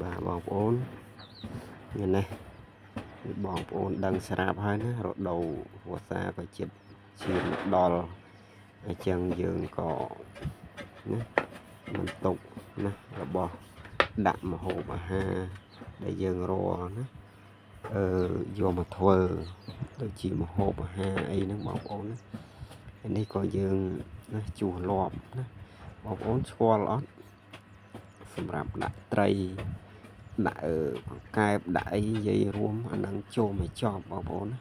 bà bọc ôn nhìn này bọc ôn đằng sạp hơi nó rồi đầu của xa có chít chìm đòn ở chân giường có mình tục nè là bò đậm mà hồ mà ha để giường rùa nó vô mà thơ tôi chỉ một hộp mà ha ấy nó bọc ôn anh đây có giường nó chùa lọp nó bọc ôn squall lótสำหรับដាក់ត្រីដាក់កែបដាក់អីនិយាយរួមអានឹងចូលមកចប់បងប្អូនណា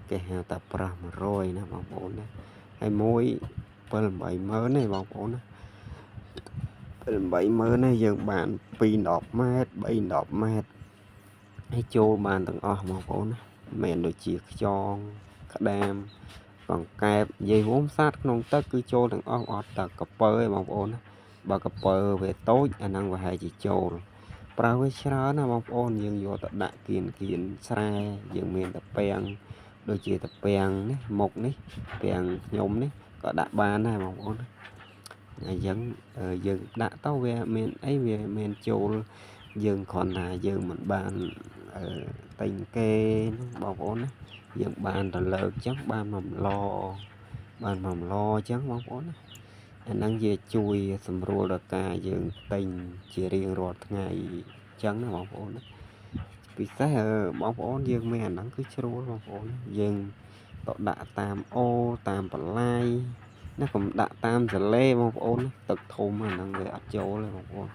គេហៅថាប្រាស់100ណាបងប្អូនណាហើយមួយ7-80000ទេបងប្អូនណា7-80000នេះយើងបាន2-10ម៉ែត្រ3-10ម៉ែត្រហើយចូលបានទាំងអស់បងប្អូនណាមិនដូចជាខ្យងក្តាមកង្កែបនិយាយរួមសត្វក្នុងទឹកគឺចូលទាំងអស់អត់តែកពើទេបងប្អូនណាបើកពើវាតូចអាហ្នឹងវាហើយជាចូលប្រើវាច្រើនណាបងប្អូនយើងយកទៅដាក់គៀនស្រែយើងមានតពាំងដូចជាតពាំងនេះមុខនេះពាំងខ្ញុំនេះក៏ដាក់បានដែរបងប្អូនអញ្ចឹងយើងដាក់ទៅវាមានអីវាមានចូលយើងគ្រាន់តែយើងមិនបានទិញគេបងប្អូនណាយើងបានទៅលើកអញ្ចឹងបាន1 ឡអញ្ចឹងបងប្អូនណាអាហ្នឹងវាជួយសម្រួលដល់ការយើងទិញជារៀងរាល់ថ្ងៃអញ្ចឹងណាបងប្អូនណាពិសេសបងប្អូនយើងមានអាហ្នឹងគឺជ្រួលបងប្អូនយើងទៅដាក់តាមអូតាមបន្លាយណាកុំដាក់តាមសលេបងប្អូនទឹកធំអាហ្នឹងវាអត់ចូលទេបងប្អូន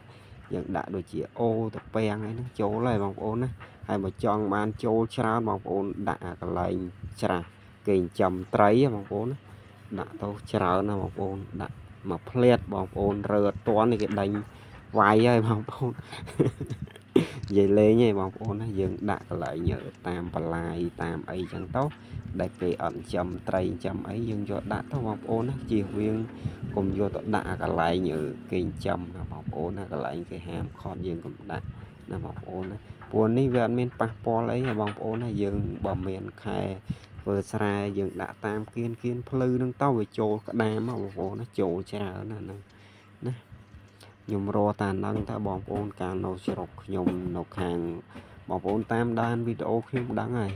យើងដាក់ដូចជាអូទៅពាំងអីហ្នឹងចូលហើយបងប្អូនណាហើយបើចង់បានចូលច្រើនបងប្អូនដាក់កន្លែងច្រាស់គេចិញ្ចឹមត្រីបងប្អូនណាដាក់ទៅច្រើនណាបងប្អូនដាក់មកផ្លាតបងប្អូនរើអត់ទាន់នេះគេដេញវាយហើយបងប្អូននិយាយលេងឯងបងប្អូនណាយើងដាក់កន្លែងតាមបន្លាយតាមអីចឹងទៅដែលគេអត់ចិញ្ចឹមត្រីចិញ្ចឹមអីយើងយកដាក់ទៅបងប្អូនណាជៀសវាងកុំយកទៅដាក់កន្លែងគេចិញ្ចឹមណាបងប្អូនណាកន្លែងគេហាមឃាត់យើងកុំដាក់ណាបងប្អូនណាព្រោះនេះវាអត់មានប៉ះពាល់អីបងប្អូនណាយើងបើមានខែធ្វើស្រែយើងដាក់តាមគៀនភ្លឺហ្នឹងទៅវាចូលក្តាមបងប្អូនណាចូលច្រើនណាហ្នឹងណាខ្ញុំរកតាហ្នឹងថាបងប្អូនកាលនៅស្រុកខ្ញុំនៅខាងបងប្អូនតាមដានវីដេអូខ្ញុំដឹងហើយ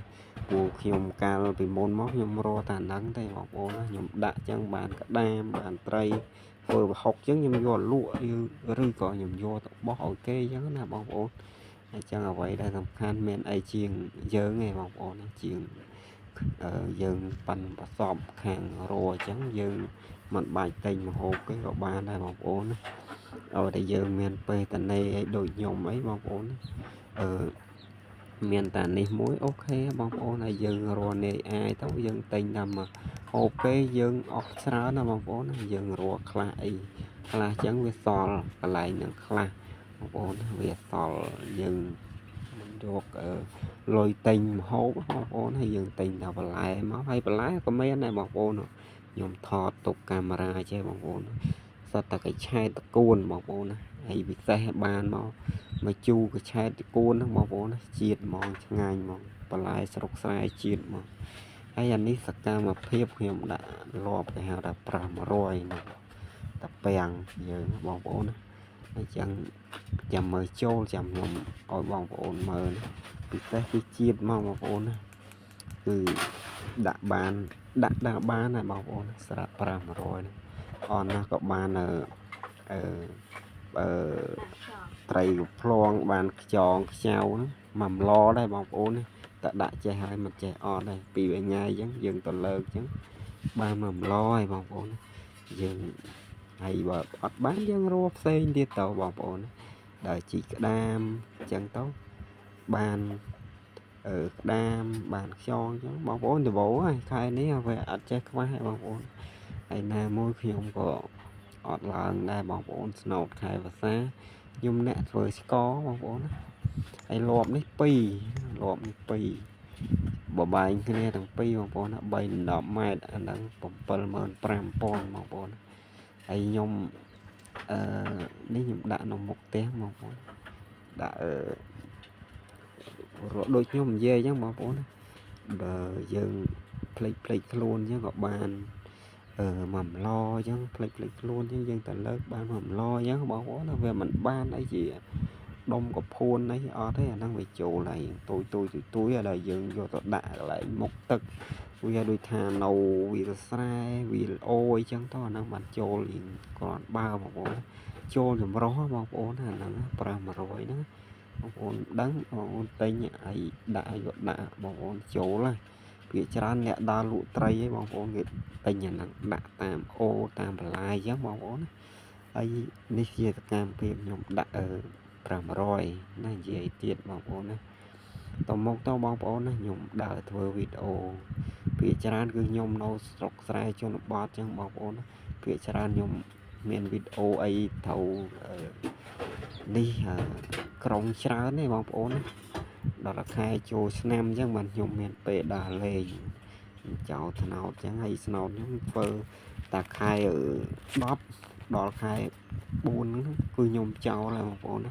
ព្រោះខ្ញុំកាលពីមុនមកខ្ញុំរកតាហ្នឹងទេបងប្អូនណាខ្ញុំដាក់ចឹងបានក្តាមបានត្រីធ្វើប្រហុកចឹងខ្ញុំយកលក់ឬក៏ខ្ញុំយកទៅបោះឲ្យគេចឹងណាបងប្អូនអញ្ចឹងអ្វីដែលសំខាន់មានអីជាងយើងឯងបងប្អូនជាងយើងប៉ាន់ប្រសពខាងរអញ្ចឹងយើងមិនបាច់ទិញម្ហូបគេក៏បានដែរបងប្អូនណាឲ្យតែយើងមានពេលតនេឲ្យដូចខ្ញុំអីបងប្អូនមានតានេះមួយអូខេបងប្អូនហើយយើងរកនេះអាយទៅយើងទិញតាមហូបពេលយើងអស់ច្រើនណាបងប្អូនយើងរកខ្លះអីខ្លះចឹងវាសល់កន្លែងនឹងខ្លះបងប្អូនវាសល់យើងយកលុយទិញម្ហូបបងប្អូនហើយយើងទិញតែបន្លែមកហើយបន្លែក៏មានដែរបងប្អូនខ្ញុំថតទុកកាមេរ៉ាចេះបងប្អូនសត្វតែកញ្ឆែតតកួនបងប្អូនណាហើយពិសេសបានមកជូរកញ្ឆែតតកួនហ្នឹងបងប្អូនណាជាតិហ្មងឆ្ងាញ់ហ្មងបន្លែស្រុកស្រែជាតិហ្មងហើយអានេះសកម្មភាពខ្ញុំដាក់លាប់គេហៅថា500ណាតាពាំងយើងបងប្អូនណាអញ្ចឹងចាំមើលចូលចាំខ្ញុំឲ្យបងប្អូនមើលពិសេសគឺជាតិមកបងប្អូនណាគឺដាក់បានណាបងប្អូនស្រាប់500ណាអនណាក៏បានត្រីផ្លងបានខ្យងខ្ចៅហ្នឹង1 ឡដែរបងប្អូនណាតែដាក់ចេះហើយមិនចេះអត់ដែរពីវាញ៉ាយអញ្ចឹងយើងទៅលើកអញ្ចឹងបាន1 ឡហើយបងប្អូនយើងហើយបើអត់បានយើងរកផ្សេងទៀតទៅបងប្អូនដើរជីកក្តាមអញ្ចឹងទៅបានក្តាមបានខ្យងអញ្ចឹងបងប្អូនដបោហើយខែនេះវាអត់ចេះខ្វះទេបងប្អូនហើយណាមួយខ្ញុំក៏អត់ឡើងដែរបងប្អូនស្នោតខែភាសាខ្ញុំអ្នកធ្វើស្ករបងប្អូនណាហើយលបនេះ2បបែងគ្នាទាំងពីរបងប្អូនណា3-10ម៉ែត្រអាហ្នឹង75000បងប្អូនហើយខ្ញុំនេះខ្ញុំដាក់នៅមុខផ្ទះបងប្អូនដាក់ដូចខ្ញុំនិយាយអញ្ចឹងបងប្អូនបើយើងភ្លេចខ្លួនអញ្ចឹងក៏បាន1 ឡអញ្ចឹងភ្លេចខ្លួនអញ្ចឹងយើងទៅលើកបាន1 ឡអញ្ចឹងបងប្អូនវាមិនបានអីជា đom có phun đấy ở thế là đang bị chỗ này tôi ở đây dừng vô tôi đã lại một tật vì đôi thà nâu vì sai vì ôi chẳng to năng bạn chỗ liền còn bao một bộ chỗ thì rõ một bộ là nó pra mà rồi đó một bộ đắng một tay nhảy đại gọi đã một bộ chỗ là bị tràn lẹ đa lụ tray ấy một bộ người tay nhà nặng đã tạm ô tạm lại chứ một bộ ấy ní kia cam phim nhom đã ở pra mà rồi nó dễ tiệt một bộ này tao mong tao bong bóng nó nhom đã thưa video phía tràn cứ nhom nó sọc sai cho nó bát chẳng bong bóng phía tràn nhom miền video ấy thầu đi krong tràn này bong bóng đó là khai cho nam chẳng mình nhom miền bể đà lề chào thằng nào chẳng hay nào nhom phơ ta khai ở bóp đó là khai buồn cứ nhom chào là bong bóng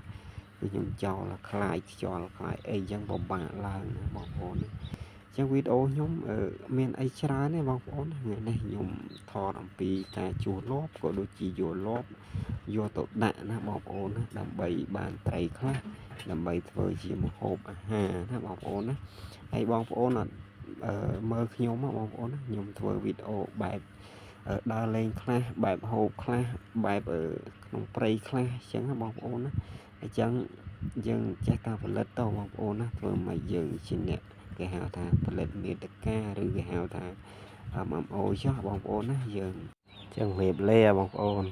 cứ nhom chào là khai cho là khai ấy chẳng bong bả là bong bóng trong video nhóm ở miền ấy trá này bóng bóng người này nhóm thò làm pi ta chùa lốp của đôi chỉ chùa lốp vô tổ đạn nó bóng bóng làm bầy bàn tay khác làm bầy thôi chỉ một hộp hà nó bóng bóng á hay bóng bóng là mơ nhóm mà bóng bóng nhóm thôi video bài ở đa lên khác bài hộp khác bài ởក្នុងព្រៃខ្លះចឹងបងប្អូនណាអញ្ចឹងយើងចេះតែផលិតទៅបងប្អូនណាធ្វើមកយើងជាអ្នកគេហៅថាផលិតមាតិកាឬគេហៅថាMMO ចុះបងប្អូនណាយើងចឹងរៀបលាបងប្អូន